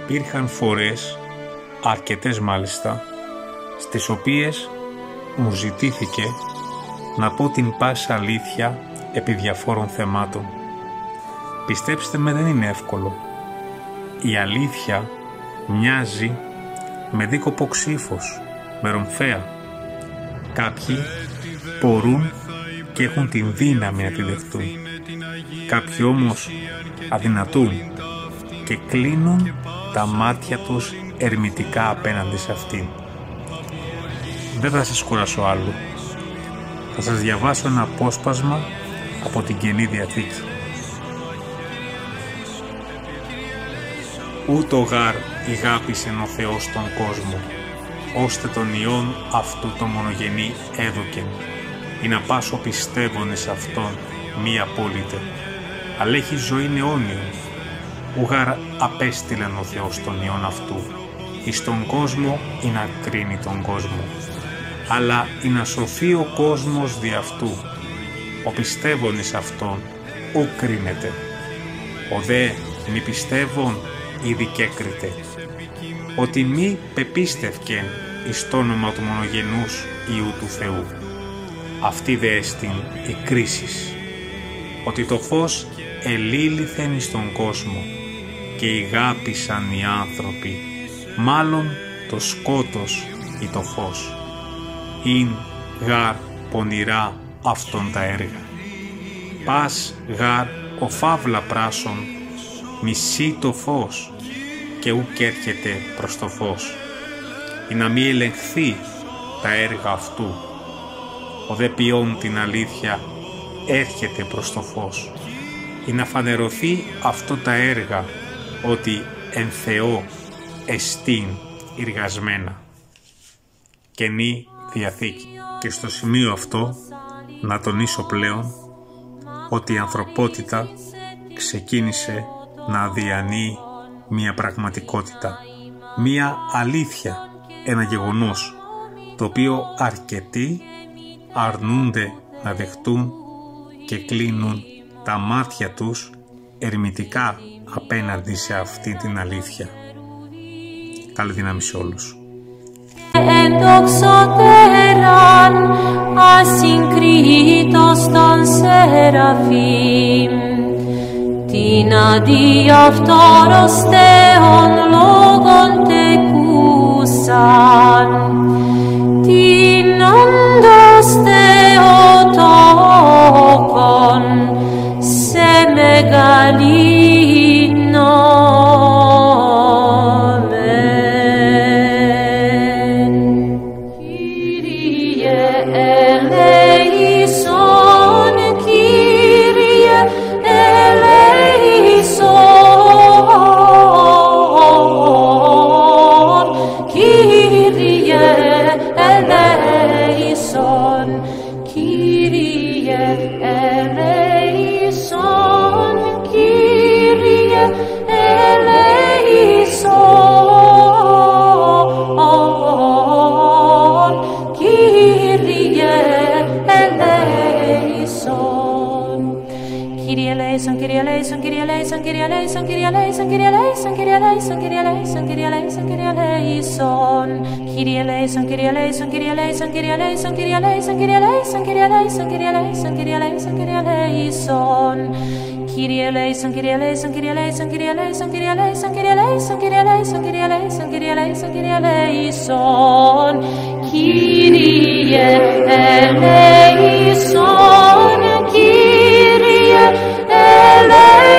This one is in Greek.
Υπήρχαν φορές, αρκετές μάλιστα, στις οποίες μου ζητήθηκε να πω την πάση αλήθεια επί διαφόρων θεμάτων. Πιστέψτε με, δεν είναι εύκολο. Η αλήθεια μοιάζει με δίκοπο ξύφος, με ρομφαία. Κάποιοι μπορούν και έχουν την δύναμη να τη δεχτούν. Κάποιοι όμως αδυνατούν και κλείνουν τα μάτια τους ερμητικά απέναντι σε αυτήν. Δεν θα σας κουράσω άλλο. Θα σας διαβάσω ένα απόσπασμα από την Καινή Διαθήκη. «Ούτω γάρ ηγάπησεν ο Θεός τον κόσμο, ώστε τον Υιόν αυτού το μονογενή έδωκεν, ή να πάσο πιστεύων εις Αυτόν μη απόλυτε, αλλά έχει ζωήν αιώνιον. Ουγάρ απέστειλεν ο Θεός τον Υιόν αυτού, εις τον κόσμο ή να κρίνει τον κόσμο, αλλά ή να σωθεί ο κόσμος δι' αυτού. Ο πιστεύων εις Αυτόν ου κρίνεται. Ο δε μη πιστεύων ήδη κέκριται, ότι μη πεπίστευκεν εις το όνομα του μονογενούς Υιού του Θεού. Αυτή δε έστιν η κρίσις, ότι το φως ελήλυθεν εις τον κόσμο και ηγάπησαν οι άνθρωποι, μάλλον το σκότος ή το φως. Ειν γάρ πονηρά αυτόν τα έργα. Πας γάρ ο φαύλα πράσον μισεί το φως και ουκ έρχεται προς το φως, ή να μη ελεγχθεί τα έργα αυτού. Ο δε ποιόν την αλήθεια έρχεται προς το φως, ή να φανερωθεί αυτό τα έργα, ότι εν Θεώ εστίν εργασμένα». Καινή Διαθήκη. Και στο σημείο αυτό να τονίσω πλέον ότι η ανθρωπότητα ξεκίνησε να διανύει μία πραγματικότητα, μία αλήθεια, ένα γεγονός, το οποίο αρκετοί αρνούνται να δεχτούν και κλείνουν τα μάτια τους ερμητικά απέναντι σε αυτή την αλήθεια. Καλή δύναμη σε όλους. Ενδοξότεραν ασυγκρίτως των Σεραφείμ, την αδιαυτόρος Θεόν λόγων τεκούσαν, την όντως Θεοτόκον σε μεγαλύνομεν. Κύριε ελέησον, Κύριε ελέησον, Κύριε ελέησον, Κύριε ελέησον, Κύριε ελέησον, Κύριε ελέησον. Kyrie eleison, Kyrie eleison, Kyrie eleison, Kyrie eleison, Kyrie eleison, Kyrie eleison, Kyrie eleison, Kyrie eleison, Kyrie eleison, Kyrie eleison. Kyrie eleison, Kyrie eleison, Kyrie eleison, Kyrie eleison, Kyrie eleison, Kyrie eleison, Kyrie eleison, Kyrie eleison, Kyrie eleison, Kyrie eleison. Kyrie eleison, Kyrie eleison, Kyrie eleison, Kyrie eleison, Kyrie eleison, Kyrie eleison, Kyrie eleison, Kyrie eleison, Kyrie eleison, Kyrie eleison. Kyrie eleison, Kyrie eleison.